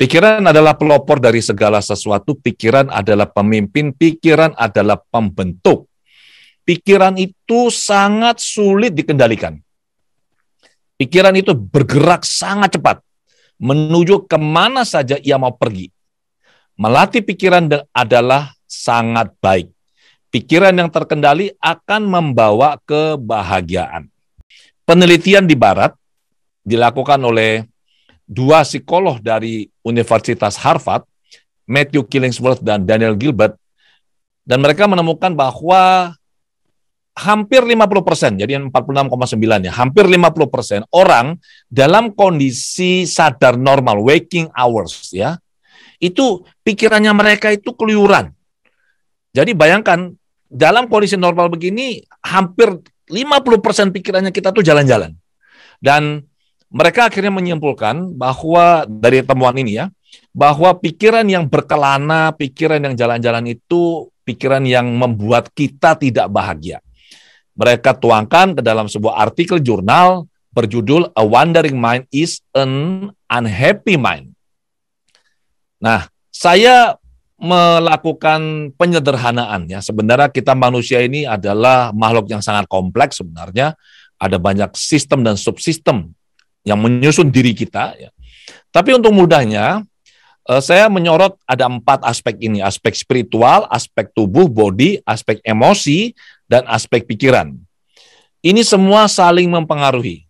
Pikiran adalah pelopor dari segala sesuatu, pikiran adalah pemimpin, pikiran adalah pembentuk. Pikiran itu sangat sulit dikendalikan. Pikiran itu bergerak sangat cepat, menuju kemana saja ia mau pergi. Melatih pikiran adalah sangat baik. Pikiran yang terkendali akan membawa kebahagiaan. Penelitian di Barat dilakukan oleh dua psikolog dari Universitas Harvard, Matthew Killingsworth dan Daniel Gilbert, dan mereka menemukan bahwa hampir 50%, jadi 46,9 ya, hampir 50% orang dalam kondisi sadar normal, waking hours ya, itu pikirannya mereka itu keluyuran. Jadi bayangkan, dalam kondisi normal begini, hampir 50% pikirannya kita tuh jalan-jalan. Dan mereka akhirnya menyimpulkan bahwa dari temuan ini ya, bahwa pikiran yang berkelana, pikiran yang jalan-jalan itu pikiran yang membuat kita tidak bahagia. Mereka tuangkan ke dalam sebuah artikel jurnal berjudul A Wandering Mind is an Unhappy Mind. Nah, saya melakukan penyederhanaan ya. Sebenarnya kita manusia ini adalah makhluk yang sangat kompleks sebenarnya. Ada banyak sistem dan subsistem yang menyusun diri kita. Ya. Tapi untuk mudahnya, saya menyorot ada 4 aspek ini. Aspek spiritual, aspek tubuh, body, aspek emosi, dan aspek pikiran. Ini semua saling mempengaruhi.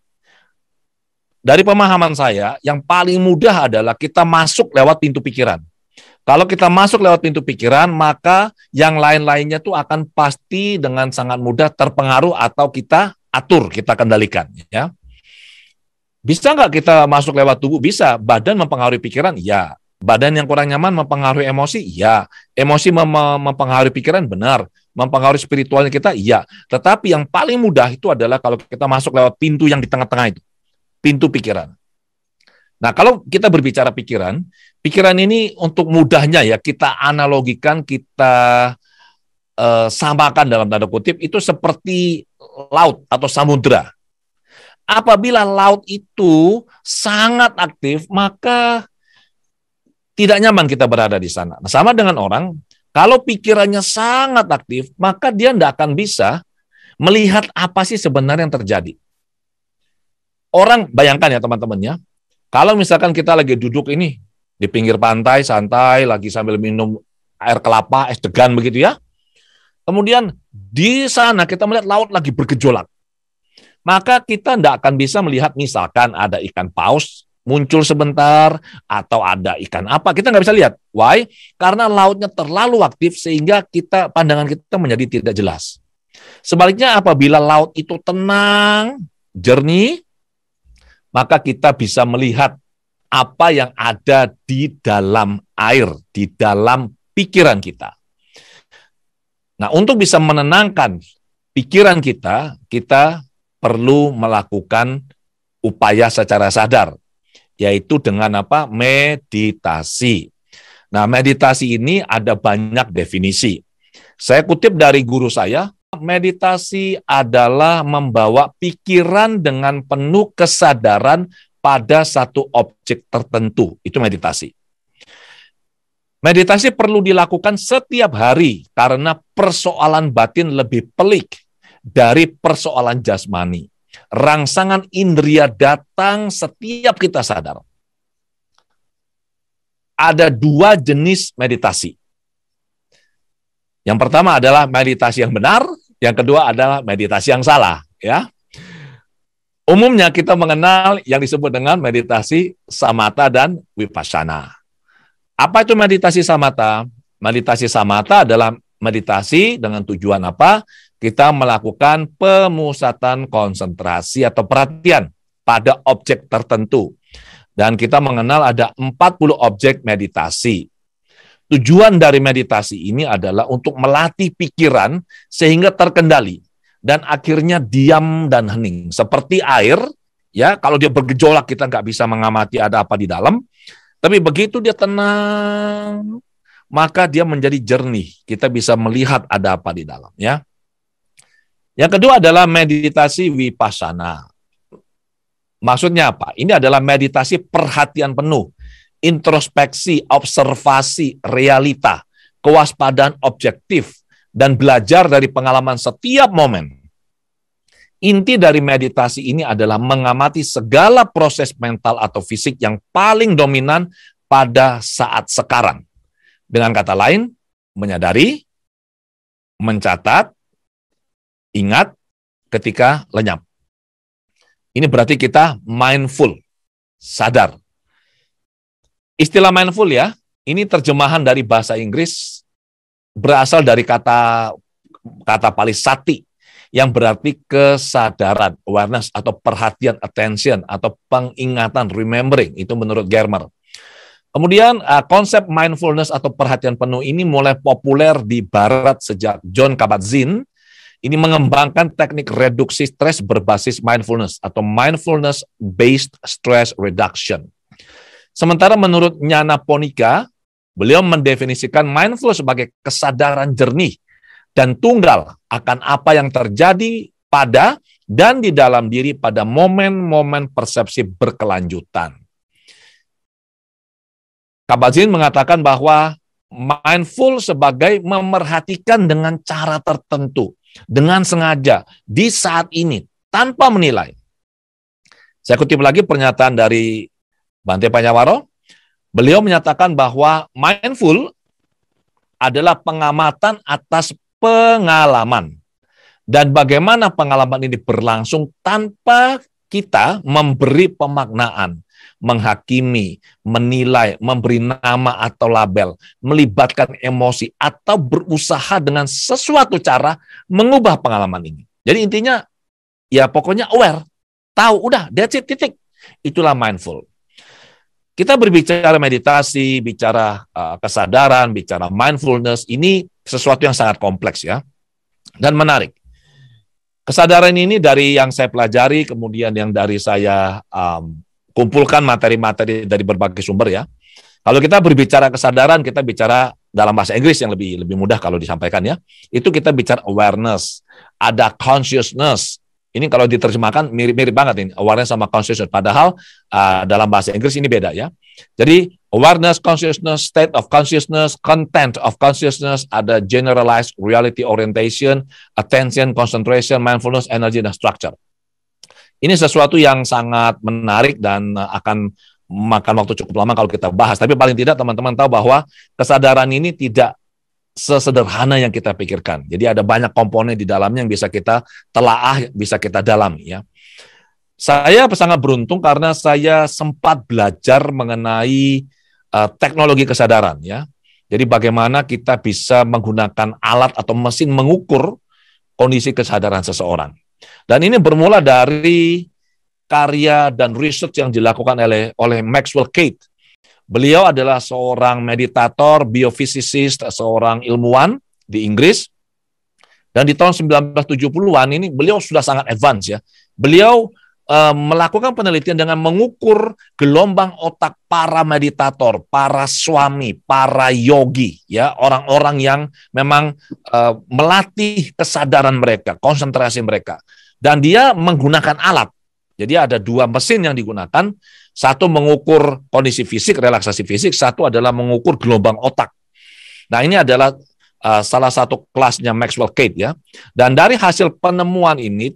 Dari pemahaman saya, yang paling mudah adalah kita masuk lewat pintu pikiran. Kalau kita masuk lewat pintu pikiran, maka yang lain-lainnya tuh akan pasti dengan sangat mudah terpengaruh atau kita atur, kita kendalikan. Ya. Bisa nggak kita masuk lewat tubuh? Bisa. Badan mempengaruhi pikiran? Ya. Badan yang kurang nyaman mempengaruhi emosi? Ya. Emosi mempengaruhi pikiran? Benar. Mempengaruhi spiritualnya kita? Ya. Tetapi yang paling mudah itu adalah kalau kita masuk lewat pintu yang di tengah-tengah itu. Pintu pikiran. Nah, kalau kita berbicara pikiran, pikiran ini untuk mudahnya ya, kita analogikan, kita samakan dalam tanda kutip, itu seperti laut atau samudera. Apabila laut itu sangat aktif, maka tidak nyaman kita berada di sana. Nah, sama dengan orang, kalau pikirannya sangat aktif, maka dia tidak akan bisa melihat apa sih sebenarnya yang terjadi. Orang, bayangkan ya teman-temannya, kalau misalkan kita lagi duduk ini di pinggir pantai, santai, lagi sambil minum air kelapa, es degan begitu ya, kemudian di sana kita melihat laut lagi bergejolak. Maka kita tidak akan bisa melihat misalkan ada ikan paus muncul sebentar atau ada ikan apa, kita nggak bisa lihat. Why? Karena lautnya terlalu aktif sehingga pandangan kita menjadi tidak jelas. Sebaliknya apabila laut itu tenang, jernih, maka kita bisa melihat apa yang ada di dalam air, di dalam pikiran kita. Nah, untuk bisa menenangkan pikiran kita, kita perlu melakukan upaya secara sadar, yaitu dengan apa? Meditasi. Nah, meditasi ini ada banyak definisi. Saya kutip dari guru saya, meditasi adalah membawa pikiran dengan penuh kesadaran pada satu objek tertentu. Itu meditasi. Meditasi perlu dilakukan setiap hari karena persoalan batin lebih pelik dari persoalan jasmani. Rangsangan indria datang setiap kita sadar. Ada 2 jenis meditasi. Yang pertama adalah meditasi yang benar, yang kedua adalah meditasi yang salah. Ya. Umumnya kita mengenal yang disebut dengan meditasi samatha dan vipassana. Apa itu meditasi samatha? Meditasi samatha adalah meditasi dengan tujuan apa? Kita melakukan pemusatan konsentrasi atau perhatian pada objek tertentu. Dan kita mengenal ada 40 objek meditasi. Tujuan dari meditasi ini adalah untuk melatih pikiran sehingga terkendali dan akhirnya diam dan hening. Seperti air, ya kalau dia bergejolak kita nggak bisa mengamati ada apa di dalam, tapi begitu dia tenang, maka dia menjadi jernih. Kita bisa melihat ada apa di dalam, ya. Yang kedua adalah meditasi vipassana. Maksudnya apa? Ini adalah meditasi perhatian penuh introspeksi, observasi, realita, kewaspadaan objektif, dan belajar dari pengalaman setiap momen. Inti dari meditasi ini adalah mengamati segala proses mental atau fisik yang paling dominan pada saat sekarang. Dengan kata lain, menyadari, mencatat, ingat ketika lenyap. Ini berarti kita mindful, sadar. Istilah mindful ya, ini terjemahan dari bahasa Inggris berasal dari kata palisati yang berarti kesadaran, awareness atau perhatian, attention atau pengingatan, remembering, itu menurut Germer. Kemudian konsep mindfulness atau perhatian penuh ini mulai populer di barat sejak Jon Kabat-Zinn. Ini mengembangkan teknik reduksi stres berbasis mindfulness atau mindfulness-based stress reduction. Sementara menurut Nyana Ponika, beliau mendefinisikan mindful sebagai kesadaran jernih dan tunggal akan apa yang terjadi pada dan di dalam diri pada momen-momen persepsi berkelanjutan. Kabat-Zinn mengatakan bahwa mindful sebagai memerhatikan dengan cara tertentu, dengan sengaja, di saat ini, tanpa menilai. Saya kutip lagi pernyataan dari Bhante Panyawaro. Beliau menyatakan bahwa mindful adalah pengamatan atas pengalaman. Dan bagaimana pengalaman ini berlangsung tanpa kita memberi pemaknaan, menghakimi, menilai, memberi nama atau label, melibatkan emosi, atau berusaha dengan sesuatu cara mengubah pengalaman ini. Jadi intinya, ya pokoknya aware, tahu, udah, that's it, titik. Itulah mindful. Kita berbicara meditasi, bicara kesadaran, bicara mindfulness, ini sesuatu yang sangat kompleks ya, dan menarik. Kesadaran ini dari yang saya pelajari, kemudian yang dari saya kumpulkan materi-materi dari berbagai sumber ya. Kalau kita berbicara kesadaran, kita bicara dalam bahasa Inggris yang lebih mudah kalau disampaikan ya. Itu kita bicara awareness, ada consciousness. Ini kalau diterjemahkan mirip-mirip banget ini, awareness sama consciousness. Padahal dalam bahasa Inggris ini beda ya. Jadi awareness, consciousness, state of consciousness, content of consciousness, ada generalized reality orientation, attention, concentration, mindfulness, energy, dan structure. Ini sesuatu yang sangat menarik dan akan makan waktu cukup lama kalau kita bahas. Tapi paling tidak teman-teman tahu bahwa kesadaran ini tidak sesederhana yang kita pikirkan. Jadi ada banyak komponen di dalamnya yang bisa kita telaah, bisa kita dalami ya. Saya sangat beruntung karena saya sempat belajar mengenai teknologi kesadaran ya. Jadi bagaimana kita bisa menggunakan alat atau mesin mengukur kondisi kesadaran seseorang. Dan ini bermula dari karya dan research yang dilakukan oleh Maxwell Kate. Beliau adalah seorang meditator, biofisisist, seorang ilmuwan di Inggris. Dan di tahun 1970-an ini beliau sudah sangat advance ya. Beliau melakukan penelitian dengan mengukur gelombang otak para meditator, para suami, para yogi, ya, orang-orang yang memang melatih kesadaran mereka, konsentrasi mereka. Dan dia menggunakan alat. Jadi ada dua mesin yang digunakan, satu mengukur kondisi fisik, relaksasi fisik, satu adalah mengukur gelombang otak. Nah ini adalah salah satu kelasnya Maxwell Kate ya. Dan dari hasil penemuan ini,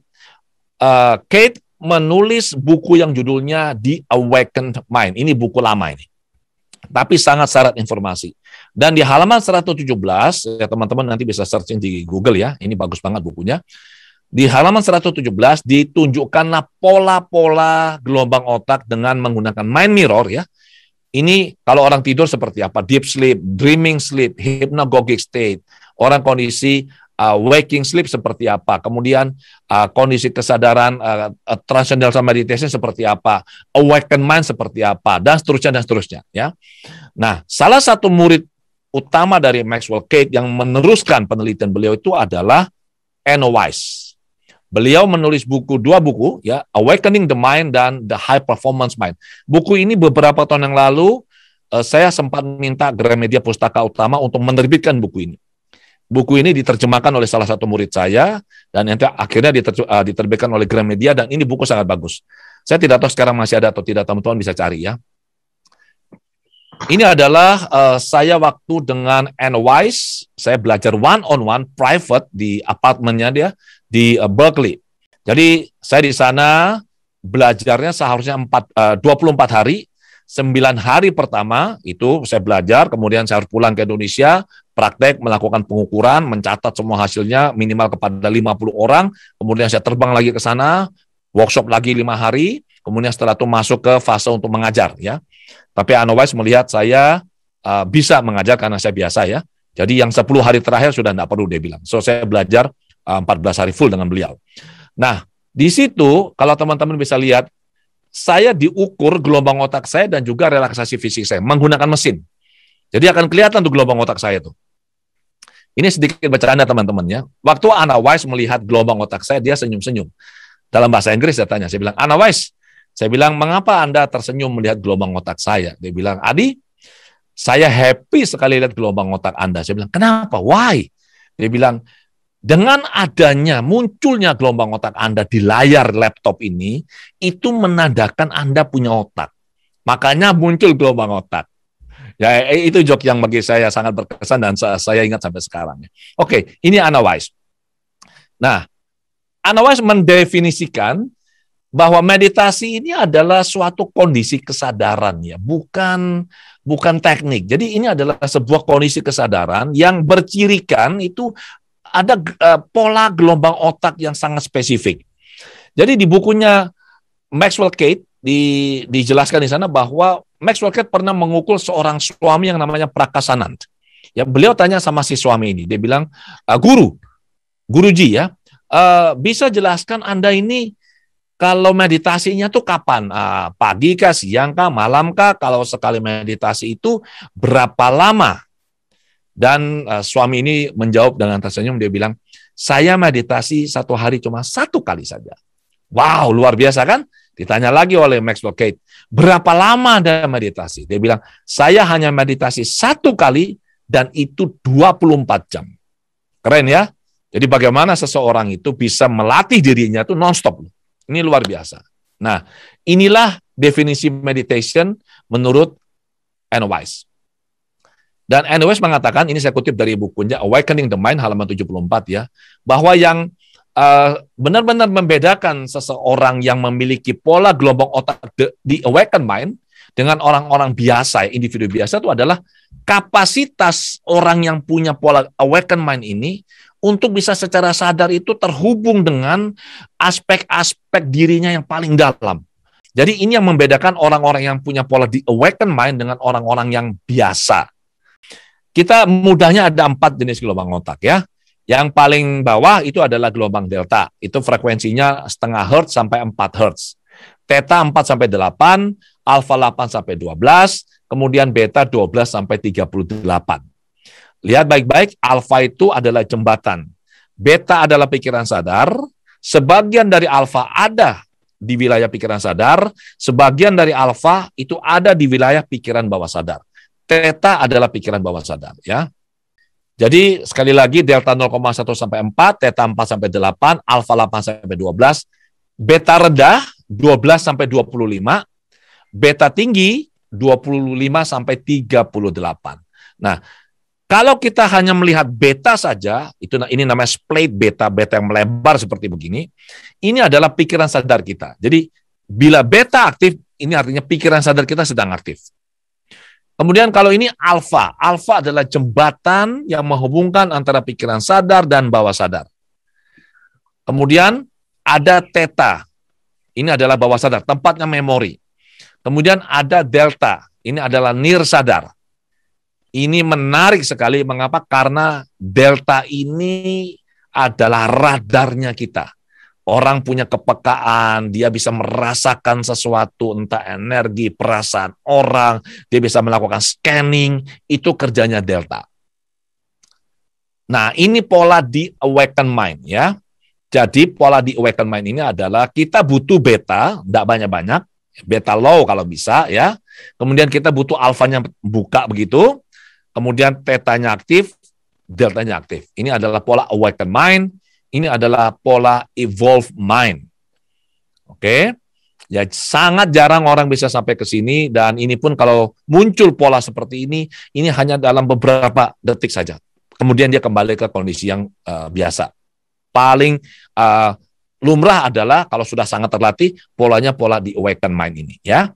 Kate menulis buku yang judulnya The Awakened Mind. Ini buku lama ini, tapi sangat syarat informasi. Dan di halaman 117, ya teman-teman nanti bisa searching di Google ya, ini bagus banget bukunya. Di halaman 117 ditunjukkanlah pola-pola gelombang otak dengan menggunakan mind mirror ya. Ini kalau orang tidur seperti apa? Deep sleep, dreaming sleep, hypnagogic state. Orang kondisi waking sleep seperti apa? Kemudian kondisi kesadaran transcendental meditation seperti apa? Awakened mind seperti apa? Dan seterusnya ya. Nah, salah satu murid utama dari Maxwell Kate yang meneruskan penelitian beliau itu adalah Anna Weiss. Beliau menulis dua buku ya, Awakening the Mind dan The High Performance Mind. Buku ini beberapa tahun yang lalu saya sempat minta Gramedia Pustaka Utama untuk menerbitkan buku ini. Buku ini diterjemahkan oleh salah satu murid saya dan nanti akhirnya diterbitkan oleh Gramedia dan ini buku sangat bagus. Saya tidak tahu sekarang masih ada atau tidak, teman-teman bisa cari ya. Ini adalah saya waktu dengan Wise, saya belajar one-on-one private di apartemennya dia di Berkeley. Jadi saya di sana belajarnya seharusnya 24 hari, 9 hari pertama itu saya belajar, kemudian saya harus pulang ke Indonesia, praktek, melakukan pengukuran, mencatat semua hasilnya minimal kepada 50 orang, kemudian saya terbang lagi ke sana, workshop lagi 5 hari, kemudian setelah itu masuk ke fase untuk mengajar ya. Tapi Wise melihat saya bisa mengajar karena saya biasa ya. Jadi yang 10 hari terakhir sudah tidak perlu dia bilang. So saya belajar 14 hari full dengan beliau. Nah, di situ kalau teman-teman bisa lihat, saya diukur gelombang otak saya dan juga relaksasi fisik saya menggunakan mesin. Jadi akan kelihatan tuh gelombang otak saya tuh. Ini sedikit bercanda teman-teman ya. Waktu Wise melihat gelombang otak saya, dia senyum-senyum. Dalam bahasa Inggris saya tanya, saya bilang, Wise, saya bilang, mengapa Anda tersenyum melihat gelombang otak saya? Dia bilang, Adi, saya happy sekali lihat gelombang otak Anda. Saya bilang, kenapa? Why? Dia bilang, dengan adanya munculnya gelombang otak Anda di layar laptop ini, itu menandakan Anda punya otak. Makanya muncul gelombang otak. Ya, itu joke yang bagi saya sangat berkesan dan saya ingat sampai sekarang. Oke, ini Wise. Nah, Wise mendefinisikan bahwa meditasi ini adalah suatu kondisi kesadaran ya, bukan teknik. Jadi ini adalah sebuah kondisi kesadaran yang bercirikan itu ada pola gelombang otak yang sangat spesifik. Jadi di bukunya Maxwell Kate dijelaskan di sana bahwa Maxwell Kate pernah mengukur seorang suami yang namanya Prakasanand. Ya, beliau tanya sama si suami ini, dia bilang, Guruji ya, bisa jelaskan Anda ini kalau meditasinya tuh kapan? Pagi kah, siang kah, malam kah? Kalau sekali meditasi itu berapa lama? Dan suami ini menjawab dengan tersenyum, dia bilang, saya meditasi 1 hari cuma 1 kali saja. Wow, luar biasa kan? Ditanya lagi oleh Maxwell Kate, berapa lama Anda meditasi? Dia bilang, saya hanya meditasi 1 kali dan itu 24 jam. Keren ya? Jadi bagaimana seseorang itu bisa melatih dirinya itu non-stop. Ini luar biasa. Nah, inilah definisi meditation menurut Wise. Dan Wise mengatakan, ini saya kutip dari bukunya Awakening the Mind halaman 74 ya, bahwa yang benar-benar membedakan seseorang yang memiliki pola gelombang otak di awakened mind dengan orang-orang biasa, individu biasa itu adalah kapasitas orang yang punya pola awakened mind ini untuk bisa secara sadar itu terhubung dengan aspek-aspek dirinya yang paling dalam. Jadi ini yang membedakan orang-orang yang punya pola di awakened mind dengan orang-orang yang biasa. Kita mudahnya ada 4 jenis gelombang otak ya. Yang paling bawah itu adalah gelombang delta. Itu frekuensinya setengah hertz sampai 4 hertz. Theta 4 sampai 8, alfa 8 sampai 12, kemudian beta 12 sampai 38. Lihat baik-baik, alfa itu adalah jembatan. Beta adalah pikiran sadar, sebagian dari alfa ada di wilayah pikiran sadar, sebagian dari alfa itu ada di wilayah pikiran bawah sadar. Theta adalah pikiran bawah sadar ya. Jadi sekali lagi delta 0,1 sampai 4, theta 4 sampai 8, alfa 8 sampai 12, beta rendah 12 sampai 25, beta tinggi 25 sampai 38. Nah, kalau kita hanya melihat beta saja, ini namanya split beta yang melebar seperti begini, ini adalah pikiran sadar kita. Jadi bila beta aktif, ini artinya pikiran sadar kita sedang aktif. Kemudian kalau ini alfa adalah jembatan yang menghubungkan antara pikiran sadar dan bawah sadar. Kemudian ada theta, ini adalah bawah sadar, tempatnya memori. Kemudian ada delta, ini adalah nir sadar. Ini menarik sekali, mengapa? Karena delta ini adalah radarnya kita. Orang punya kepekaan, dia bisa merasakan sesuatu, entah energi, perasaan orang, dia bisa melakukan scanning, itu kerjanya delta. Nah, ini pola di awakened mind ya. Jadi pola di awakened mind ini adalah kita butuh beta, tidak banyak-banyak, beta low kalau bisa ya. Kemudian kita butuh alfanya buka begitu, kemudian tetanya aktif, deltanya aktif. Ini adalah pola awakened mind. Ini adalah pola evolved mind. Oke. Ya, sangat jarang orang bisa sampai ke sini, dan ini pun kalau muncul pola seperti ini hanya dalam beberapa detik saja. Kemudian dia kembali ke kondisi yang biasa. Paling lumrah adalah kalau sudah sangat terlatih, polanya pola di awaken mind ini, ya.